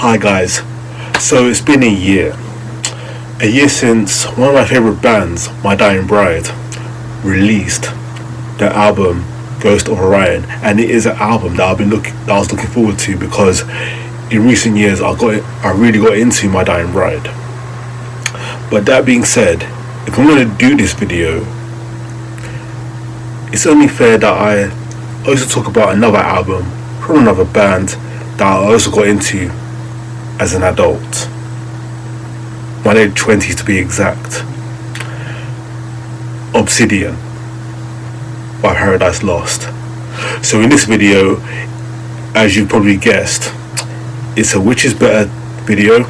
Hi guys, so it's been a year since one of my favourite bands, My Dying Bride, released their album Ghost of Orion, and it is an album that I was looking forward to because in recent years I really got into My Dying Bride. But that being said, if I'm going to do this video, it's only fair that I also talk about another album from another band that I also got into as an adult, my late 20s to be exact. Obsidian by Paradise Lost. So in this video, as you probably guessed, it's a which is better video,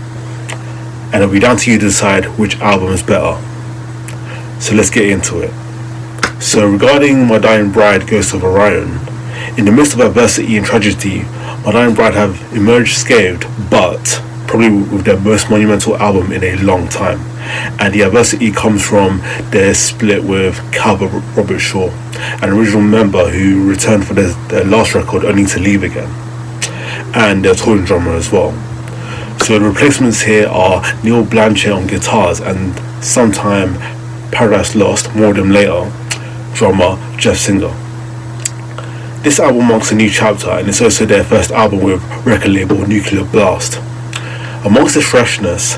and it'll be down to you to decide which album is better. So let's get into it. So regarding My Dying Bride, Ghost of Orion, in the midst of adversity and tragedy, My Dying Bride have emerged scathed, but probably with their most monumental album in a long time. And the adversity comes from their split with Calvert Robertshaw, an original member who returned for their last record only to leave again, and their touring drummer as well. So the replacements here are Neil Blanchett on guitars and sometime Paradise Lost, more than later, drummer Jeff Singer. This album marks a new chapter, and it's also their first album with record label Nuclear Blast. Amongst the freshness,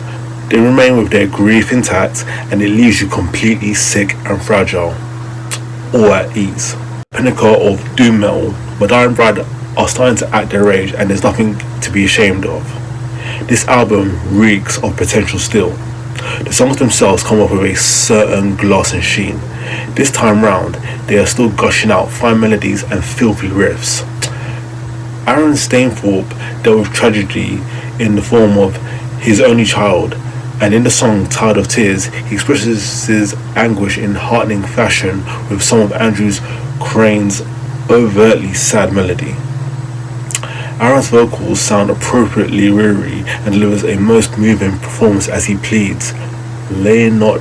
they remain with their grief intact, and it leaves you completely sick and fragile, all at ease. Pinnacle of doom metal, My Dying Bride are starting to act their age, and there's nothing to be ashamed of. This album reeks of potential still. The songs themselves come off with a certain gloss and sheen. This time round, they are still gushing out fine melodies and filthy riffs. Aaron Stainthorpe dealt with tragedy in the form of his only child, and in the song Tired of Tears, he expresses his anguish in heartening fashion with some of Andrew Crane's overtly sad melody. Aaron's vocals sound appropriately weary and delivers a most moving performance as he pleads, "Lay not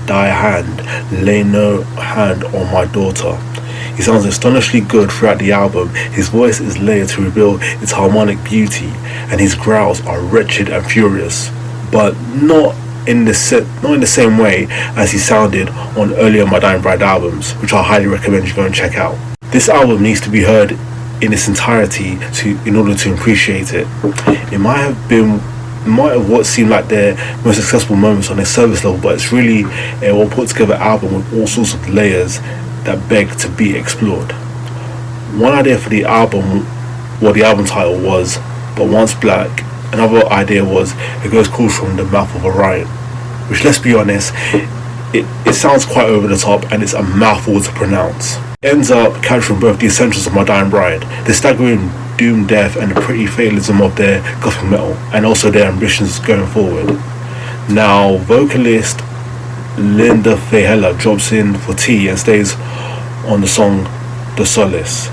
thy hand, lay no hand on my daughter." He sounds astonishingly good throughout the album. His voice is layered to reveal its harmonic beauty, and his growls are wretched and furious, but not in the same way as he sounded on earlier My Dying Bride albums, which I highly recommend you go and check out. This album needs to be heard in its entirety in order to appreciate it. It might have what seemed like their most successful moments on a service level, but it's really a well put together album with all sorts of layers that beg to be explored. One idea for the album, what the album title was, But Once Black. Another idea was It Goes Cool from the Mouth of Orion, which, let's be honest, it sounds quite over the top and it's a mouthful to pronounce. It ends up capturing both the essentials of My Dying Bride, the staggering doom death and the pretty fatalism of their gothic metal, and also their ambitions going forward. Now, vocalist Linda Fahella drops in for tea and stays on the song The Solace,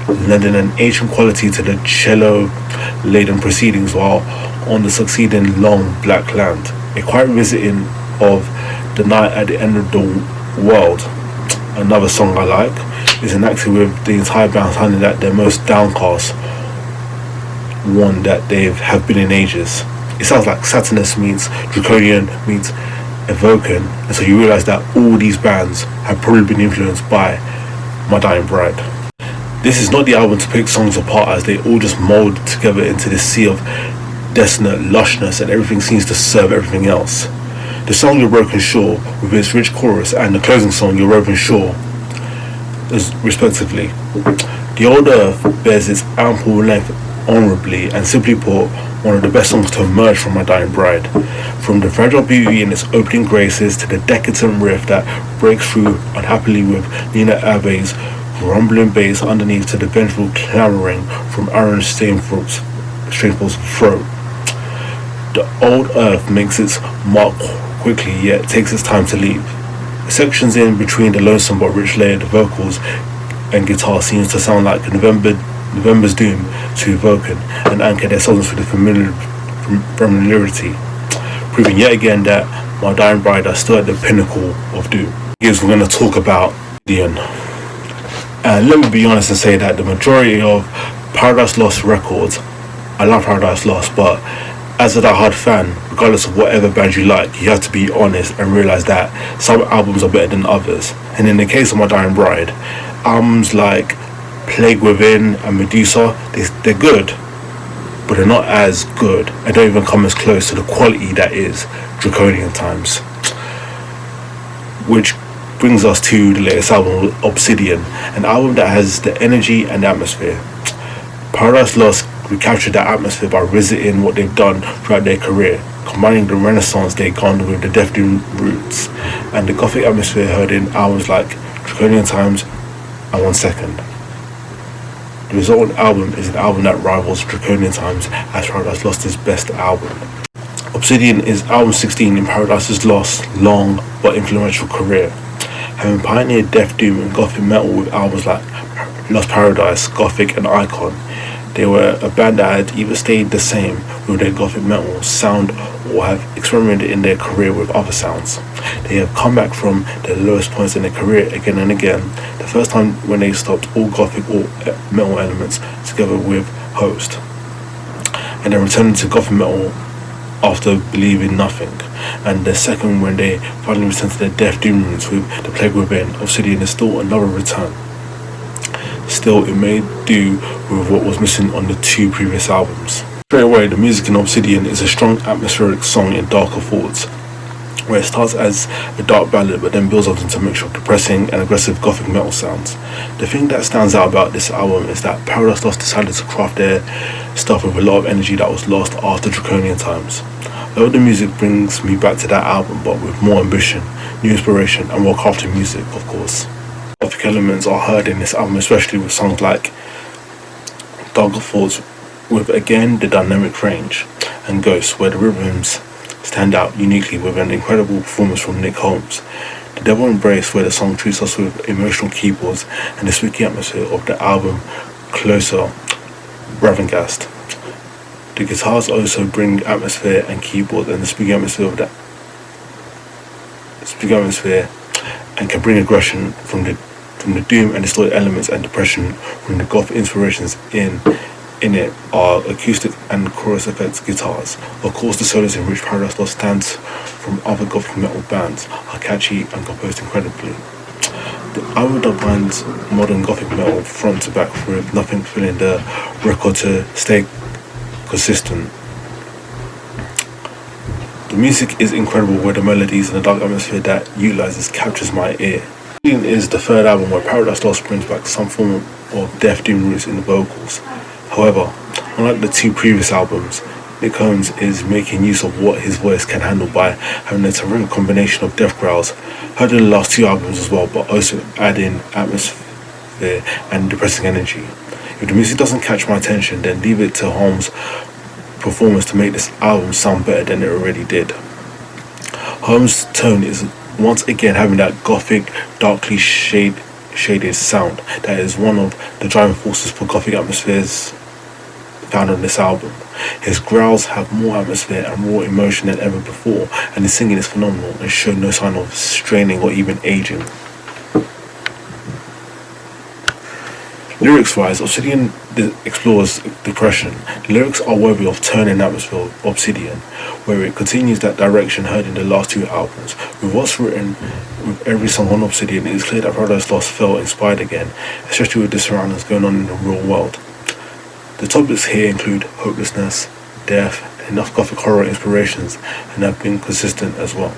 lending an ancient quality to the cello-laden proceedings while on the succeeding Long Black Land. A quiet revisiting of The Night at the End of the World, another song I like, is enacted with the entire band sounding at their most downcast one that they have been in ages. It sounds like Saturnus meets Draconian meets Evocan, and so you realise that all these bands have probably been influenced by My Dying Bride. This is not the album to pick songs apart, as they all just mould together into this sea of dissonant lushness, and everything seems to serve everything else. The song Your Broken Shore, with its rich chorus, and the closing song Your Broken Shore, respectively. The Old Earth bears its ample length honourably, and simply put, one of the best songs to emerge from My Dying Bride. From the fragile beauty in its opening graces to the decadent riff that breaks through unhappily with Nina Abbey's rumbling bass underneath to the vengeful clamouring from Aaron Stainthorpe's throat. The Old Earth makes its mark quickly, yet takes its time to leave. Sections in between the lonesome but rich layered vocals and guitar seems to sound like November's Doom to Evocan, and anchor their songs with a familiarity, proving yet again that My Dying Bride are still at the pinnacle of doom. We're going to talk about Obsidian. And let me be honest and say that the majority of Paradise Lost records I I love Paradise Lost, but as a die-hard fan, regardless of whatever band you like, you have to be honest and realize that some albums are better than others. And in the case of My Dying Bride, albums like Plague Within and Medusa, they're good, but they're not as good and don't even come as close to the quality that is Draconian Times. Which brings us to the latest album, Obsidian, an album that has the energy and the atmosphere. Paradise Lost recaptured that atmosphere by revisiting what they've done throughout their career, combining the renaissance they've gone with the Death Doom roots and the gothic atmosphere heard in albums like Draconian Times and 1 Second. The resultant album is an album that rivals Draconian Times as Paradise Lost's best album. Obsidian is album 16 in Paradise Lost's long but influential career, having pioneered Death Doom and gothic metal with albums like Lost Paradise, Gothic and Icon. They were a band that had either stayed the same with their gothic metal sound or have experimented in their career with other sounds. They have come back from their lowest points in their career again and again, the first time when they stopped all gothic or metal elements together with Host, and then returning to gothic metal after Believing Nothing, and the second when they finally returned to their Death Doom roots with The Plague Within. Obsidian is still another return. Still, it may do with what was missing on the 2 previous albums. Straight away, the music in Obsidian is a strong atmospheric song in darker thoughts, where it starts as a dark ballad but then builds up into a mixture of depressing and aggressive gothic metal sounds. The thing that stands out about this album is that Paradise Lost decided to craft their stuff with a lot of energy that was lost after Draconian Times. A lot of the music brings me back to that album, but with more ambition, new inspiration and well crafted music, of course. Gothic elements are heard in this album, especially with songs like Darker Thoughts, with again the dynamic range, and Ghosts, where the rhythms stand out uniquely with an incredible performance from Nick Holmes. The Devil Embrace, where the song treats us with emotional keyboards and the spooky atmosphere of the album Closer, Ravengast. The guitars also bring atmosphere and keyboard and the spooky atmosphere of and can bring aggression from the doom and distorted elements and depression from the goth inspirations in it are acoustic and chorus effects guitars. Of course, the solos in which Paradise Lost stands from other gothic metal bands are catchy and composed incredibly. The album defines modern gothic metal front to back with nothing filling the record to stay consistent. The music is incredible with the melodies and the dark atmosphere that utilizes captures my ear. Obsidian is the 3rd album where Paradise Lost brings back some form of Death Doom roots in the vocals. However, unlike the 2 previous albums, Nick Holmes is making use of what his voice can handle by having a terrific combination of death growls heard in the last 2 albums as well, but also adding atmosphere and depressing energy. If the music doesn't catch my attention, then leave it to Holmes' performance to make this album sound better than it already did. Holmes' tone is once again having that gothic, darkly shaded sound that is one of the driving forces for gothic atmospheres found on this album. His growls have more atmosphere and raw emotion than ever before, and his singing is phenomenal and shows no sign of straining or even aging. Lyrics-wise, Obsidian explores depression. The lyrics are worthy of turning atmosphere of Obsidian, where it continues that direction heard in the last 2 albums. With what's written with every song on Obsidian, it is clear that Paradise Lost felt inspired again, especially with the surroundings going on in the real world. The topics here include hopelessness, death, and enough gothic horror inspirations, and have been consistent as well.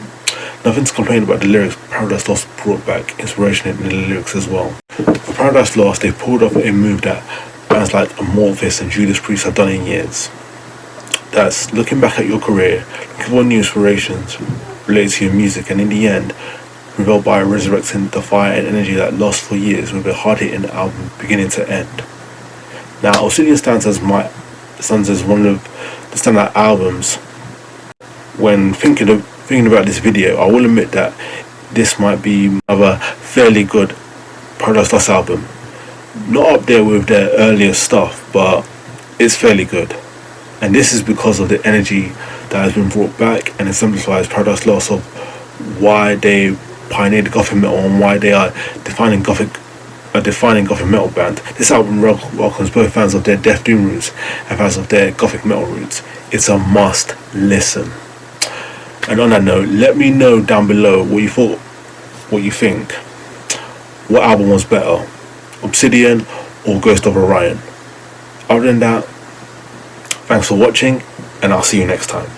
Nothing to complain about the lyrics. Paradise Lost brought back inspiration in the lyrics as well. For Paradise Lost, they pulled off a move that bands like Amorphis and Judas Priest have done in years. That's looking back at your career, looking for new inspirations related to your music, and in the end, revealed by resurrecting the fire and energy that lost for years with a hard-hitting album beginning to end. Now, Obsidian stands as one of the standout albums. When thinking about this video, I will admit that this might be another fairly good Paradise Lost album. Not up there with their earlier stuff, but it's fairly good. And this is because of the energy that has been brought back, and it exemplifies Paradise Lost of why they pioneered Gothic metal and why they are defining Gothic a defining gothic metal band. This album welcomes both fans of their death doom roots and fans of their gothic metal roots. It's a must listen. And on that note, let me know down below what you thought, what you think. What album was better, Obsidian or Ghost of Orion? Other than that, thanks for watching, and I'll see you next time.